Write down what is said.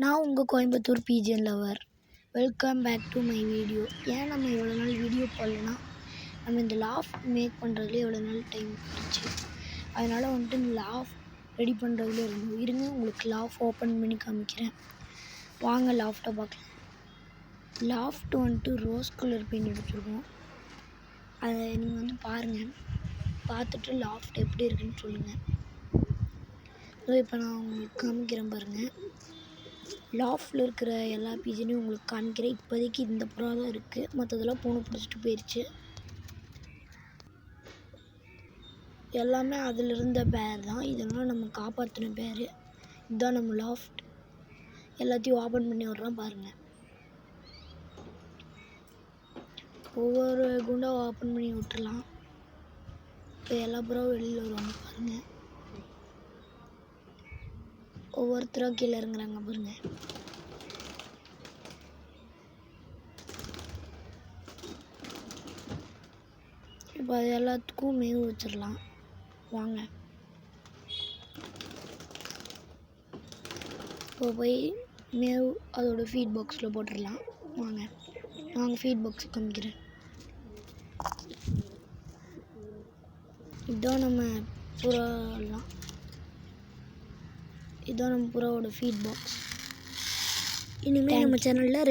நான் உங்கள் Coimbatore pigeon lover. Welcome back to my video. ஏன் நம்ம இவ்வளோ நாள் வீடியோ போடலன்னா, நம்ம இந்த லாஃப்ட் மேக் பண்ணுறதுல எவ்வளோ நாள் டைம் போச்சு. அதனால் வந்துட்டு இந்த லாஃப்ட் ரெடி பண்ணுறதுல இருங்க உங்களுக்கு லாஃப்ட் ஓப்பன் பண்ணி காமிக்கிறேன். வாங்க லாஃப்ட்டை பார்க்கலாம். லாஃப்ட் வந்துட்டு ரோஸ் கலர் பெயிண்ட் எடுத்துருக்கோம். அதை நீங்கள் வந்து பாருங்கள், பார்த்துட்டு லாஃப்ட் எப்படி இருக்குன்னு சொல்லுங்கள். இப்போ நான் உங்களுக்கு காமிக்கிறேன் பாருங்கள். லாஃப்டில் இருக்கிற எல்லா பீஜனையும் உங்களுக்கு காமிக்கிறேன். இப்போதைக்கு இந்த புறா தான் இருக்குது, மற்றதெல்லாம் பூனை பிடிச்சிட்டு போயிடுச்சு. எல்லாமே அதில் இருந்த பேர் தான், இதெல்லாம் நம்ம காப்பாற்றின பேர். இதுதான் நம்ம லாஃப்ட். எல்லாத்தையும் ஓப்பன் பண்ணி விட்றோம் பாருங்கள். ஒவ்வொரு குண்டாக ஓப்பன் பண்ணி விட்டுறலாம். இப்போ எல்லா புறாவும் வெளியில் வருவாங்க பாருங்கள். ஒவ்வொருத்தரும் கீழே இறங்குறாங்க பாருங்கள். இப்போ அது எல்லாத்துக்கும் மேவு வச்சிடலாம். வாங்க இப்போ போய் மேவு அதோட ஃபீட் பாக்ஸில் போட்டுடலாம். வாங்க ஃபீட் பாக்ஸ் காமிக்கிறேன். இதுதான் நம்ம புறாலாம், இதுதான் நம்ம புறாவோட ஃபீட் பாக்ஸ். இனிமேல் நம்ம சேனலில்